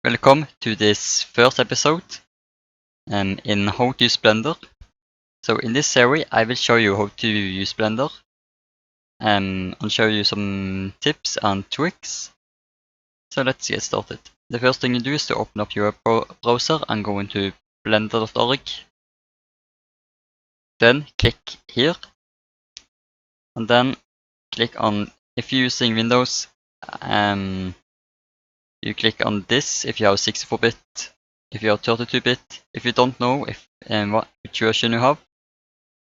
Welcome to this first episode in how to use Blender. So in this series I will show you how to use Blender and show you some tips and tricks. So let's get started. The first thing you do is to open up your browser and go into blender.org. Then click here and then click on, if you're using Windows, you click on this if you have 64-bit, if you have 32-bit. If you don't know which version you have,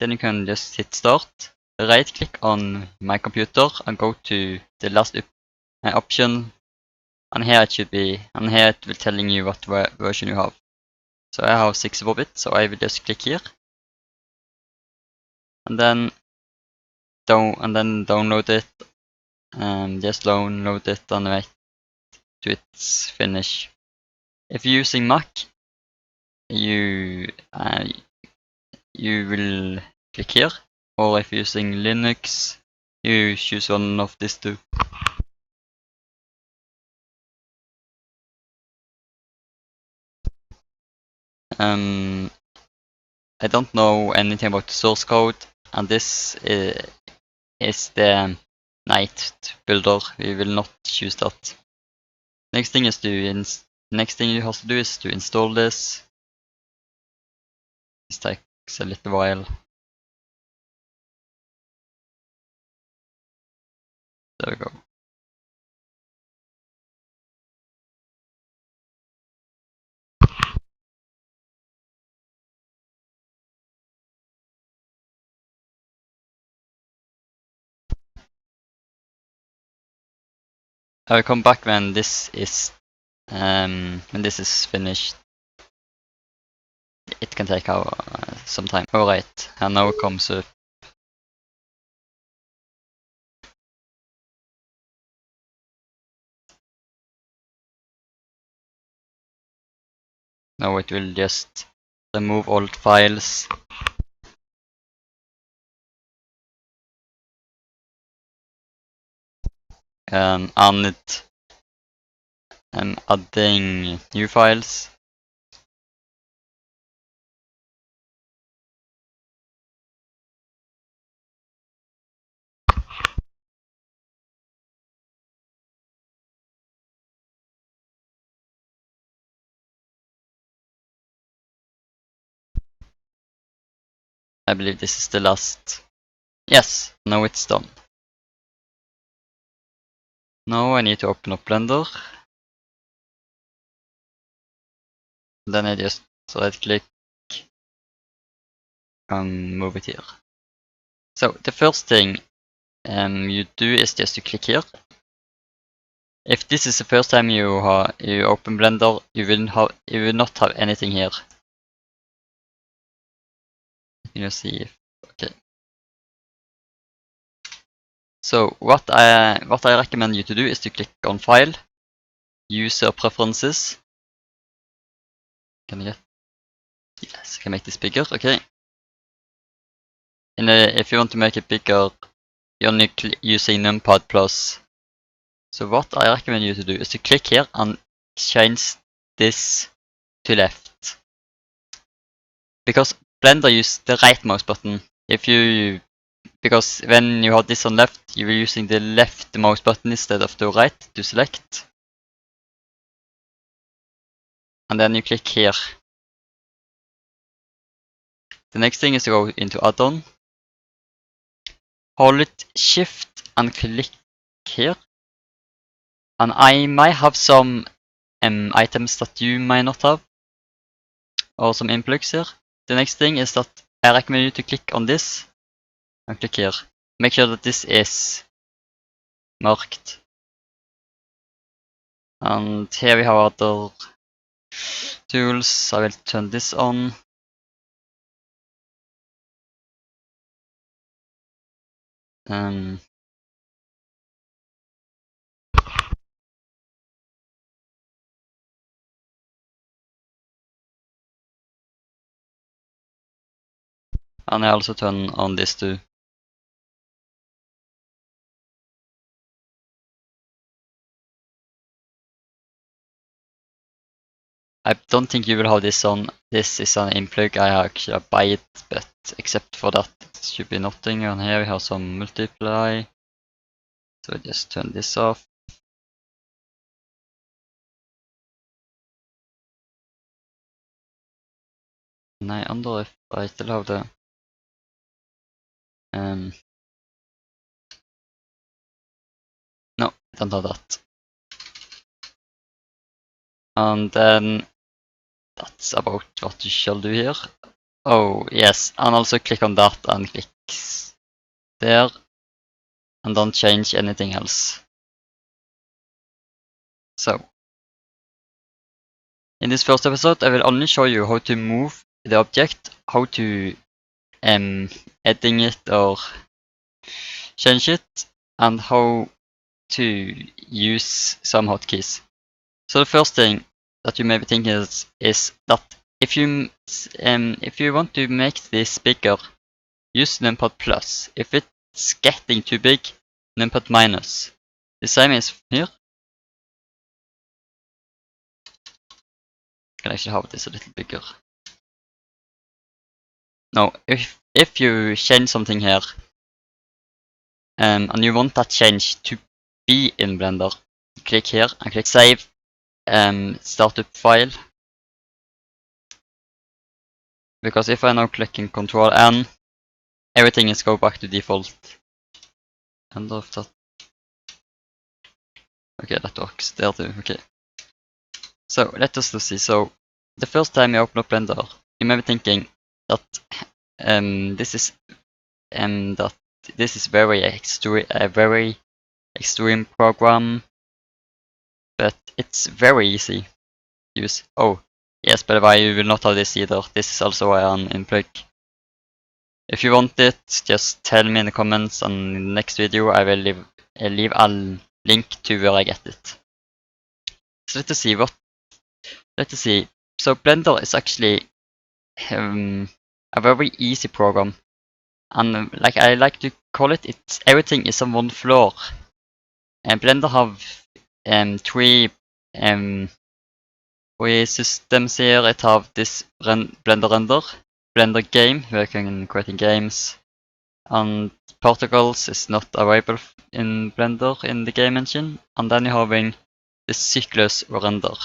then you can just hit start, right click on my computer and go to the last option, and here it should be, and here it will telling you what version you have. So I have 64-bit, so I will just click here and then download it, and just download it and wait to its finish. If you're using Mac, you will click here, or if you're using Linux, you choose one of these two. I don't know anything about the source code, and this is the night builder. We will not choose that. Next thing you have to do is to install this. This takes a little while. There we go. I will come back when this is finished. It can take some time. Alright, and now it comes up. Now it will just remove old files. And adding new files. I believe this is the last. Yes, now it's done. Now I need to open up Blender. Then I just right click and move it here. So the first thing you do is just to click here. If this is the first time you open Blender, you will not have anything here. You see if okay. So what I recommend you to do is to click on File, User Preferences. Can I get? Yes, I can make this bigger. Okay. And if you want to make it bigger, you're only using numpad plus. So what I recommend you to do is to click here and change this to left. Because Blender uses the right mouse button. Because when you have this on left, you are using the left mouse button instead of the right to select. And then you click here. The next thing is to go into add-on. Hold it shift and click here. And I might have some items that you might not have, or some inplugs here. The next thing is that I recommend you to click on this and click here. Make sure that this is marked. And here we have other tools. I will turn this on. And I also turn on this too. I don't think you will have this on. This is an inplug. I actually buy it, but except for that, it should be nothing. And here we have some multiply. So I just turn this off. And I wonder if I still have the no, I don't have that. And then that's about what you shall do here. Oh yes, and also click on that and click there, and don't change anything else. So in this first episode, I will only show you how to move the object, how to editing it or change it, and how to use some hotkeys. So the first thing that you may be thinking is that if you want to make this bigger, use numpad plus. If it's getting too big, numpad minus. The same is here. I can actually have this a little bigger. Now, if you change something here, and you want that change to be in Blender, click here and click save, startup file. Because if I now click in Control N, everything is go back to default. End of that. Okay, that works there too. Okay. So let us see. So the first time you open up Blender, you may be thinking that this is very extreme program, but it's very easy to use. Oh yes, by the way, you will not have this either. This is also an inplug. If you want it, just tell me in the comments, and in the next video I will leave a link to where I get it. So let's see. So Blender is actually a very easy program, and like I like to call it, everything is on one floor. And Blender have three systems here. It have this Blender Render, Blender Game, where you can create games, and particles is not available in Blender in the game engine. And then you're having the Cyclus Render.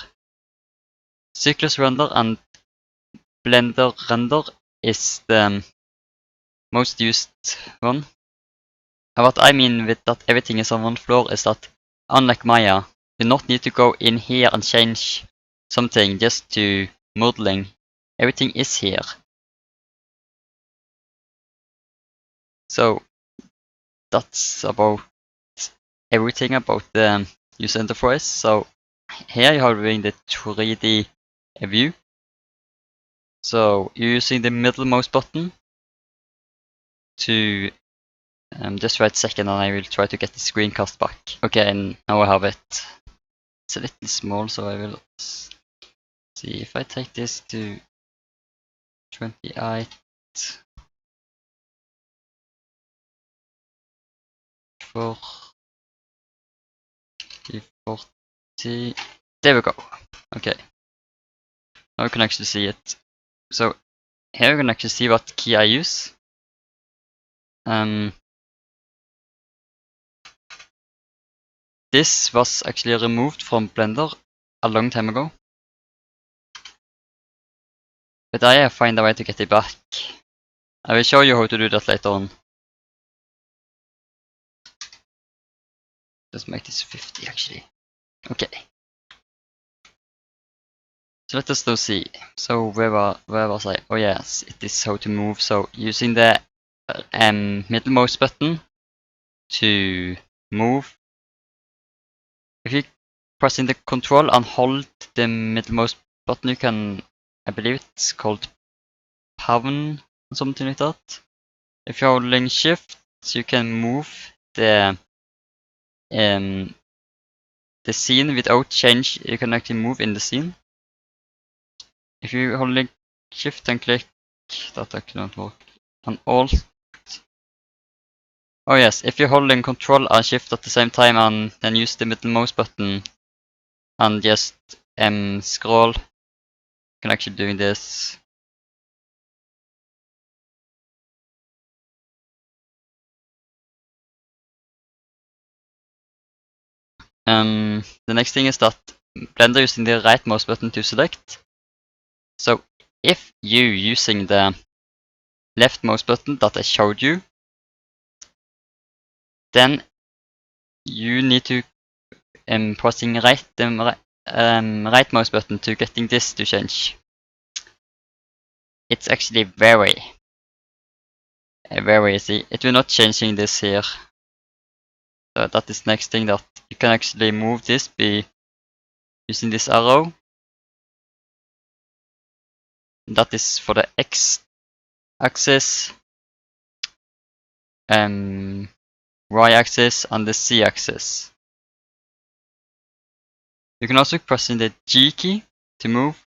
Cyclus Render and Blender Render is the most used one. And what I mean with that everything is on one floor is that, unlike Maya, you do not need to go in here and change something just to modeling. Everything is here. So that's about everything about the user interface. So here you're having the 3D view. So you're using the middlemost button to just wait a second, and I will try to get the screencast back. Okay, and now I have it. It's a little small, so I will see if I take this to 28 40. There we go. Okay. Now we can actually see it. So here you can actually see what key I use. This was actually removed from Blender a long time ago, but I have found a way to get it back. I will show you how to do that later on. Let's make this 50 actually. Okay. So let us now see. So where was I? Oh yes, it is how to move. So using the middlemost button to move. If you press in the control and hold the middlemost button, you can, I believe it's called Pavan or something like that. If you're holding shift, you can move the scene without change. You can actually move in the scene. If you holding shift and click, that actually don't work. And alt. Oh yes, if you're holding control and shift at the same time and then use the middlemost button and just scroll can actually do this. The next thing is that Blender using the right mouse button to select. So if you using the left mouse button that I showed you, then you need to pressing right mouse button to getting this to change. It's actually very easy. It will not changing this here. So that is next thing, that you can actually move this by using this arrow. That is for the X axis, Y axis, and the Z axis. You can also pressing the G key to move.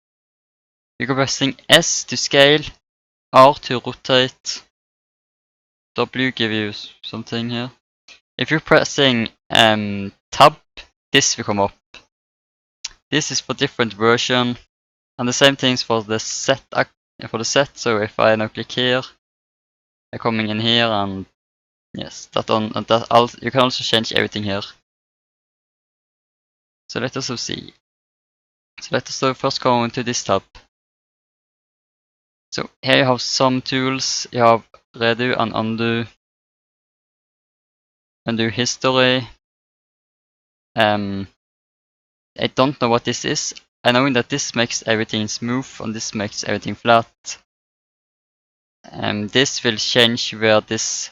You can pressing S to scale, R to rotate, W give you something here. If you're pressing tab, this will come up. This is for different version, and the same things for the set. So if I now click here, I'm coming in here, and yes, you can also change everything here. So let us see. So let us first go into this tab. So here you have some tools. You have redo and undo. Undo history. I don't know what this is. I know that this makes everything smooth and this makes everything flat. This will change where this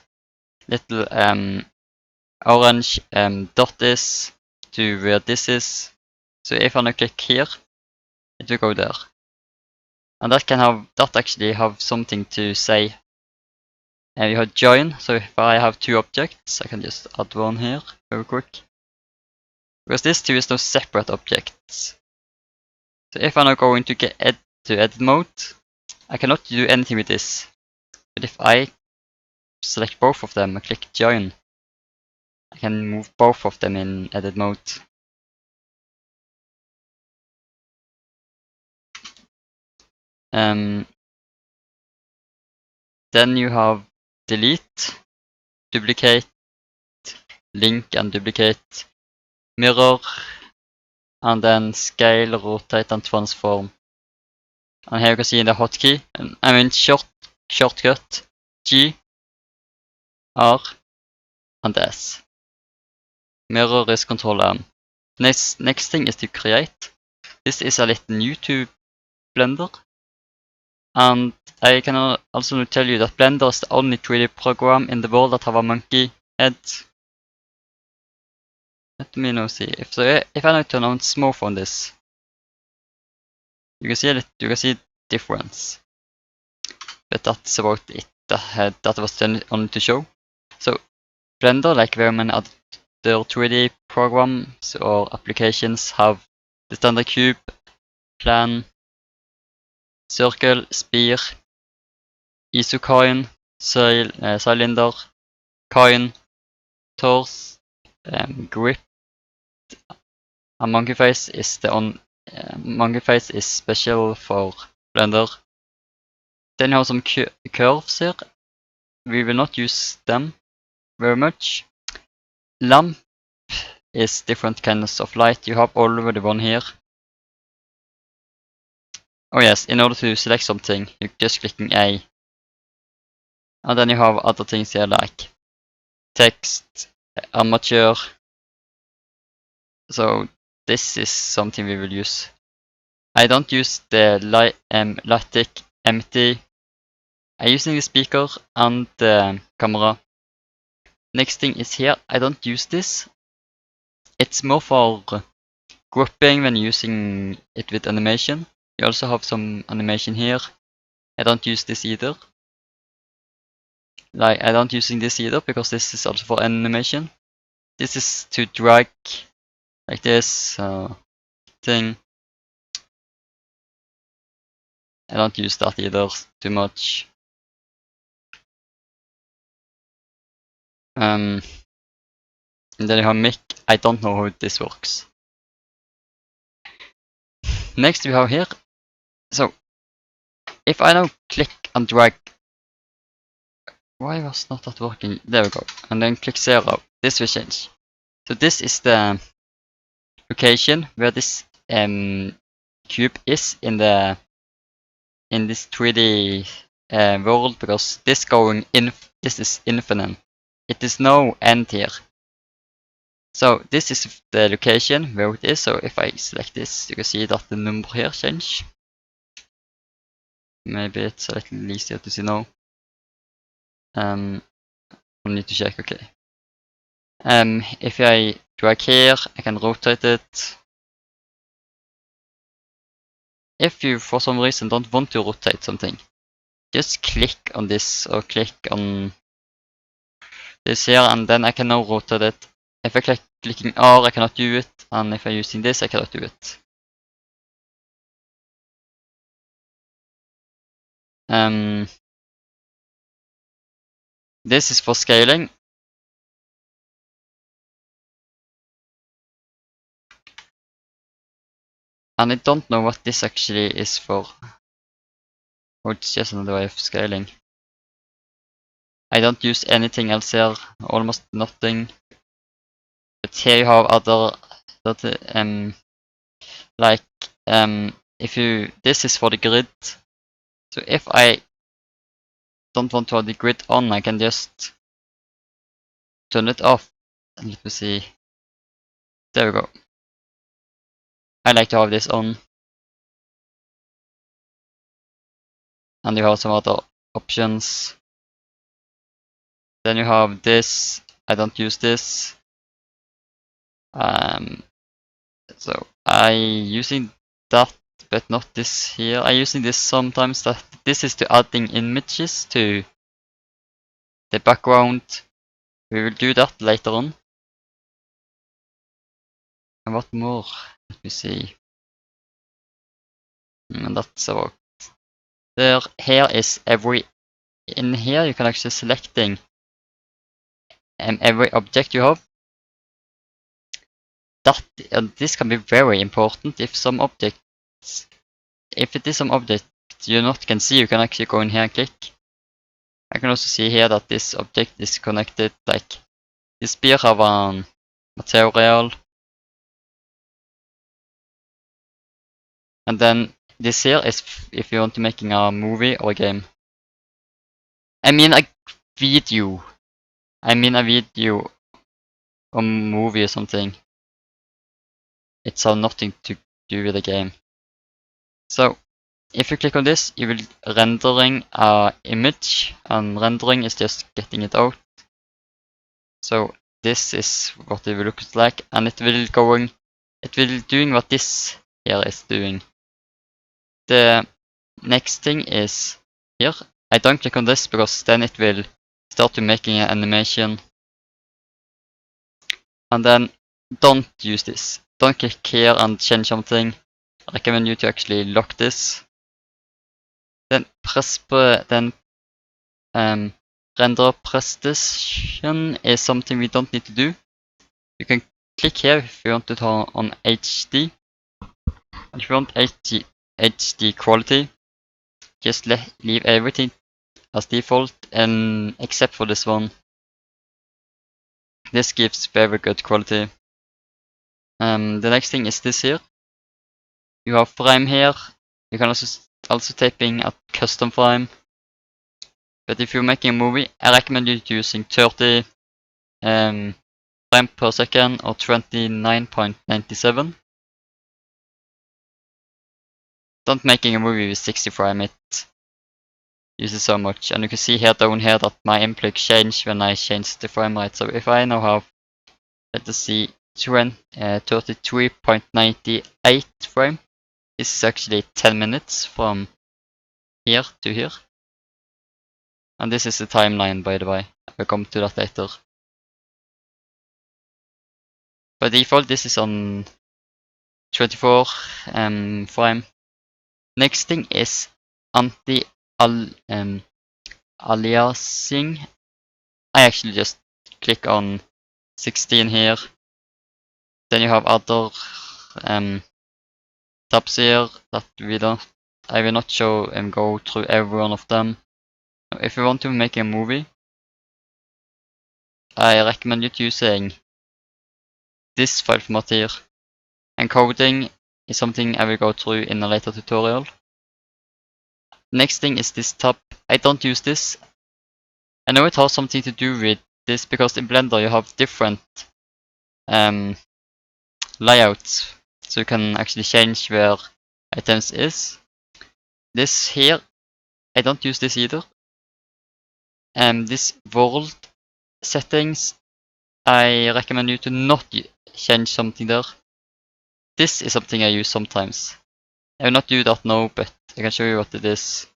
little orange dot is to where this is. So if I now click here, it will go there. And that actually have something to say. And we have join. So if I have two objects, I can just add one here very quick. Because these two is no separate objects. So if I now go into edit mode, I cannot do anything with this. But if I select both of them and click join, I can move both of them in edit mode. Then you have delete, duplicate, link and duplicate, mirror, and then scale, rotate and transform. And here you can see in the hotkey, shortcut, G, R, and S. Mirror is control M. Next thing is to create. This is a little new to Blender. And I can also tell you that Blender is the only 3D program in the world that have a monkey head. Let me now see. If I now turn on smooth on this, you can see difference. But that's about it. That was the only to show. So Blender, like very many other 3D programs or applications, have the standard cube, plan, circle, sphere, isocoin, cylinder, coin, torso, grip. A monkey face is monkey face is special for Blender. Then you have some curves here. We will not use them very much. Lamp is different kinds of light. You have already one here. Oh yes, in order to select something, you just clicking A. And then you have other things here like text, armature. So this is something we will use. I don't use the lightic empty. I'm using the speaker and the camera. Next thing is here. I don't use this. It's more for grouping when using it with animation. You also have some animation here. I don't use this either. Like I don't using this either because this is also for animation. This is to drag like this thing. I don't use that either too much. And then you have mic. I don't know how this works. Next we have here So if I now click and drag, why was not that working? There we go. And then click 0. This will change. So this is the location where this cube is in this 3D world, because this is infinite. It is no end here. So this is the location where it is. So if I select this, you can see that the number here change. Maybe it's a little easier to see now. I need to check. Okay. If I drag here, I can rotate it. If you for some reason don't want to rotate something, just click on this or click on this here, and then I can now rotate it. If I clicking R, I cannot do it, and if I'm using this, I cannot do it. This is for scaling. And I don't know what this actually is for. Or it's just another way of scaling. I don't use anything else here, almost nothing. But here you have other like this is for the grid. So if I don't want to have the grid on, I can just turn it off. And let me see. There we go. I like to have this on. And you have some other options. Then you have this. I don't use this. So I using that, but not this here. I using this sometimes. That this is to adding images to the background. We will do that later on. And what more? Let me see. And that's about there. Here is in here you can actually selecting every object you have. This can be very important if it is some object you not can see, you can actually go in here and click. I can also see here that this object is connected, like this spear have a material. And then this here is if you want to making a movie or a game. I mean a video. I mean a video or movie or something. It's nothing to do with the game. So if you click on this, you will rendering a image, and rendering is just getting it out. So this is what it will look like, and it will doing what this here is doing. The next thing is here. I don't click on this because then it will start to making an animation. And then don't use this. Don't click here and change something. I recommend you to actually lock this. Then render precision is something we don't need to do. You can click here if you want to turn on HD. And if you want HD quality, just leave everything as default, and except for this one. This gives very good quality. The next thing is this here. You have frame here. You can also typing a custom frame. But if you're making a movie, I recommend you using 30 frame per second or 29.97. Don't making a movie with 60 frame, it uses so much. And you can see here down here that my input changed when I changed the frame rate. So if I now have, let us see, 33.98 frame, this is actually 10 minutes from here to here. And this is the timeline, by the way. I will come to that later. By default, this is on 24 frame. Next thing is anti-aliasing. I actually just click on 16 here. Then you have other tabs here that we don't I will not show and go through every one of them. If you want to make a movie, I recommend you using this file format here. Encoding is something I will go through in a later tutorial. Next thing is this tab. I don't use this. I know it has something to do with this because in Blender you have different layouts, so you can actually change where items is. This here, I don't use this either. This world settings, I recommend you to not change something there. This is something I use sometimes. I will not do that now, but I can show you what it is.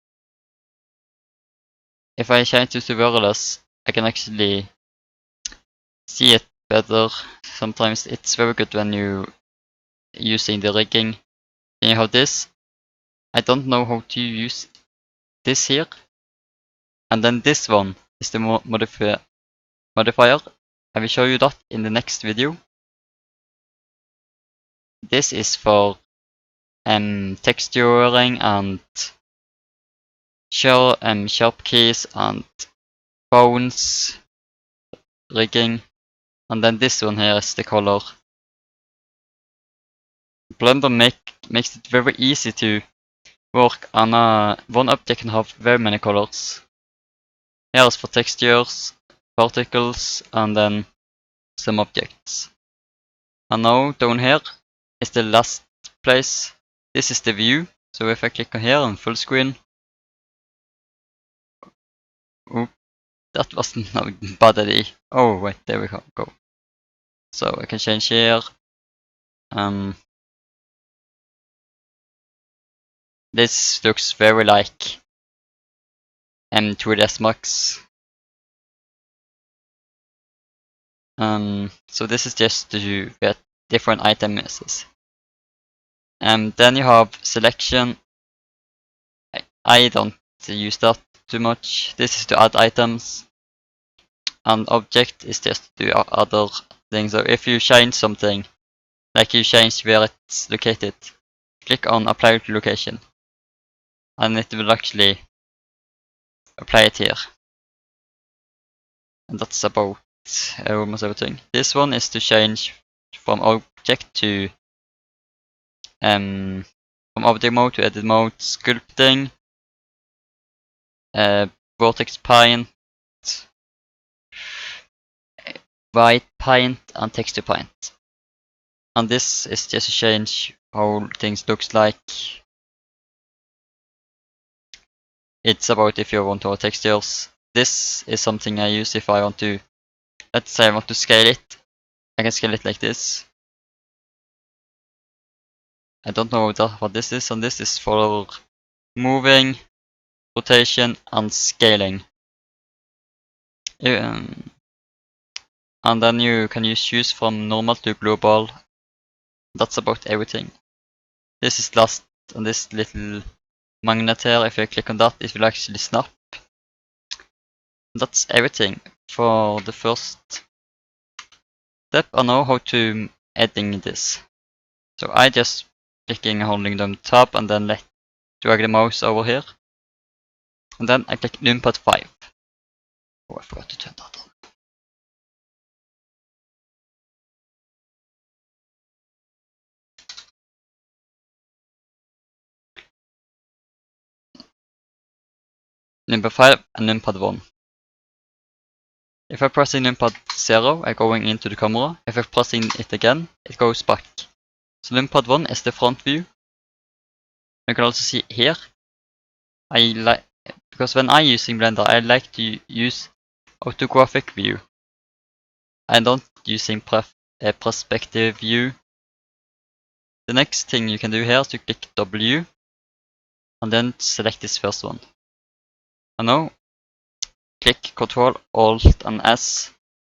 If I change this to wireless, I can actually see it better. Sometimes it's very good when you using the rigging. Then you have this. I don't know how to use this here. And then this one is the modifier. I will show you that in the next video. This is for texturing and sharp keys and bones rigging. And then this one here is the color. Blender makes it very easy to work on one object can have very many colors. Here is for textures, particles, and then some objects. And now down here is the last place. This is the view. So if I click on here on full screen, oop, that wasn't a bad idea. Oh wait, there we go. So I can change here. This looks very like 3ds Max. So this is just to get different items. Then you have selection. I don't use that too much. This is to add items. And object is just to do other things. So if you change something, like you change where it's located, click on apply to location. And it will actually apply it here. And that's about almost everything. This one is to change from object to from object mode to edit mode, sculpting, vortex paint, white paint, and texture paint. And this is just to change how things looks like. It's about if you want to have textures. This is something I use if I want to, let's say I want to scale it. I can scale it like this. I don't know what this is, and this is for moving, rotation, and scaling. And then you can choose from normal to global. That's about everything. This is last, and this little magnet here, if I click on that, it will actually snap. That's everything for the first step. I know how to editing this. So I just clicking and holding the tab and then drag the mouse over here. And then I click numpad 5. Oh, I forgot to turn that on. Numpad 5 and numpad 1. If I press numpad 0, I'm going into the camera. If I pressing it again, it goes back. So numpad 1 is the front view. You can also see here. Because when I'm using Blender, I like to use orthographic view. I don't using perspective view. The next thing you can do here is to click W and then select this first one. And now click Ctrl Alt and S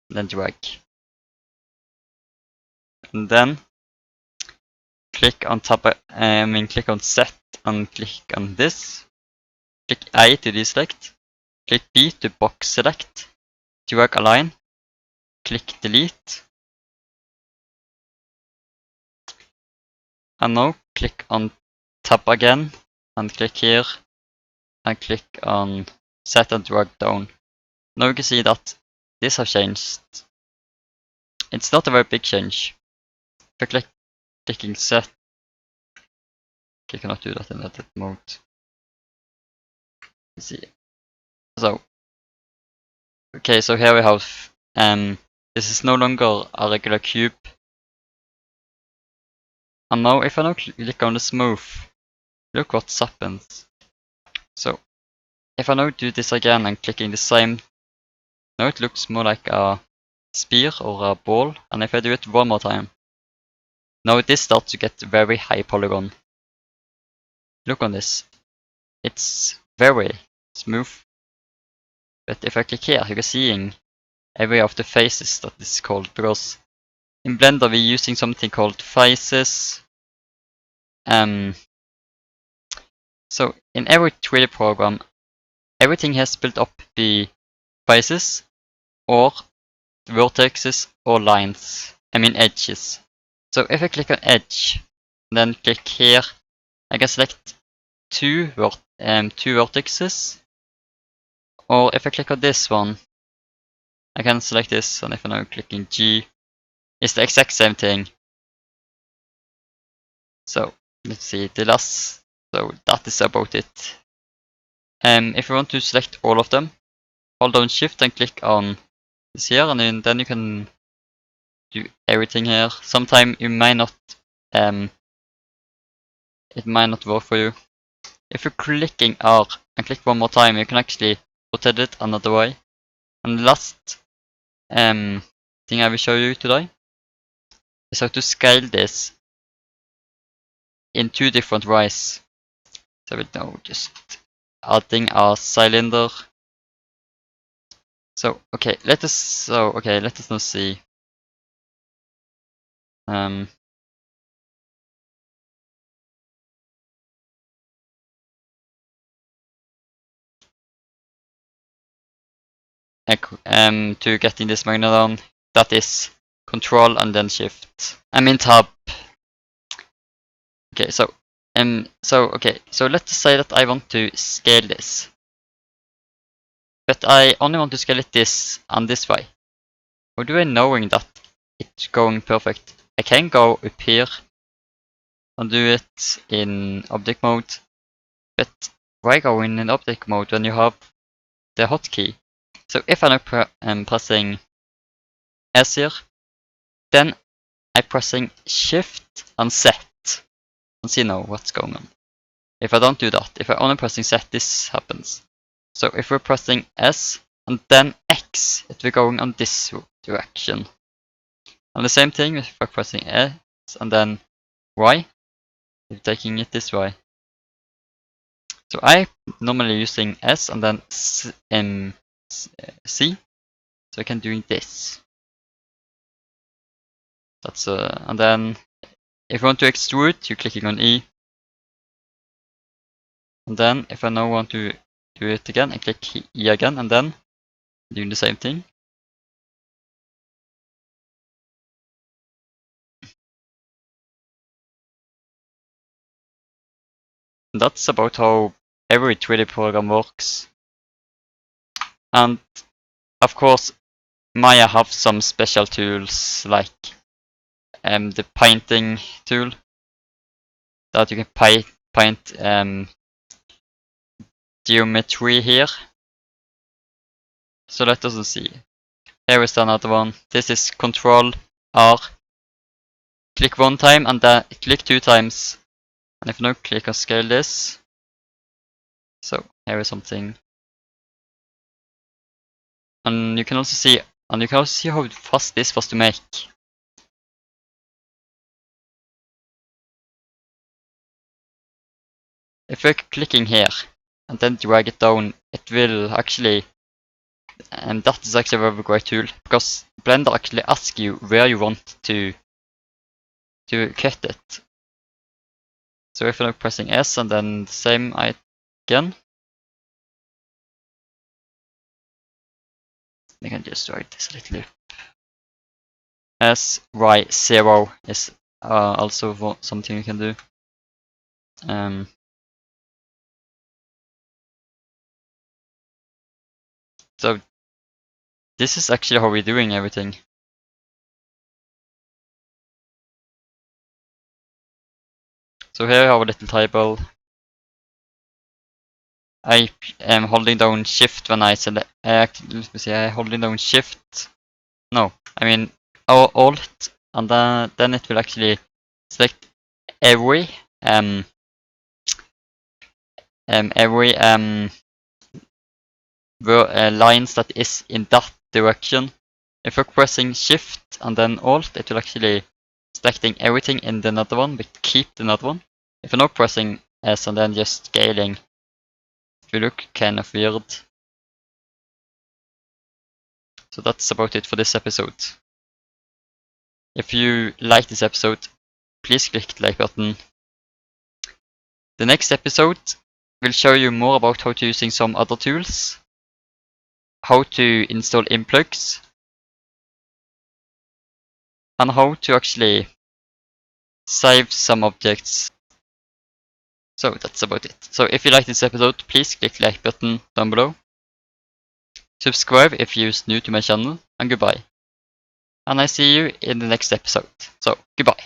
and then drag. And then click on click on set and click on this. Click A to deselect. Click B to box select. Drag align. Click delete. And now click on tab again and click here and click on set and drag down. Now you can see that this has changed. It's not a very big change. If I clicking set, I cannot do that in edit mode. Let's see. So, okay, so here we have, this is no longer a regular cube. And now if I now click on the smooth, look what happens. So, if I now do this again and clicking the same, now it looks more like a spear or a ball. And if I do it one more time, now this starts to get very high polygon. Look on this. It's very smooth. But if I click here, you can see every of the faces that is called, because in Blender we're using something called faces. So in every 3D program, everything has built up the faces or vertices or lines. I mean edges. So if I click on edge, then click here, I can select two vertices. Or if I click on this one, I can select this, and if I'm now clicking G, it's the exact same thing. So let's see the last. So that is about it. If you want to select all of them, hold down Shift and click on this here, and then you can do everything here. Sometimes you might not, it might not work for you. If you're clicking R and click one more time, you can actually rotate it another way. And the last thing I will show you today is how to scale this in two different ways. So we'll now just adding a cylinder. So okay, let us now see. To getting this magnet on, that is Control and then Shift. I mean Tab. Okay, so let's say that I want to scale this, but I only want to scale it this and this way. How do I knowing that it's going perfect? I can go up here and do it in object mode, but why go in object mode when you have the hotkey? So if I'm pressing S here, then I'm pressing Shift and Set, and see now what's going on. If I don't do that, if I'm only pressing Z, this happens. So if we're pressing S and then X, it will going on this direction. And the same thing if I'm pressing S and then Y, it's taking it this way. So I normally using S and then C, so I can doing this. That's and then if you want to extrude, you're clicking on E. And then if I now want to do it again, I click E again and then doing the same thing. And that's about how every 3D program works. And of course, Maya have some special tools like the painting tool that you can paint geometry here. So let us see. Here is another one. This is Control R. Click one time and then click two times. And if now click on scale this. So here is something. And you can also see how fast this was to make. If we're clicking here and then drag it down, it will actually, and that is actually a very great tool, because Blender actually asks you where you want to cut it. So if I'm pressing S and then the same again, I can just write this a little. S, Y, 0 is also something you can do. So this is actually how we're doing everything. So here I have a little table. I am holding down shift when I select, let me see, I'm holding down shift, no, I mean alt, and then it will actually select every lines that is in that direction. If you're pressing shift and then alt, it will actually selecting everything in the another one, but keep the another one. If you're not pressing S and then just scaling, it will look kind of weird. So that's about it for this episode. If you like this episode, please click the like button. The next episode will show you more about how to using some other tools, how to install inplugs, and how to actually save some objects. So that's about it. So if you like this episode, please click the like button down below. Subscribe if you're new to my channel, and goodbye. And I see you in the next episode. So goodbye.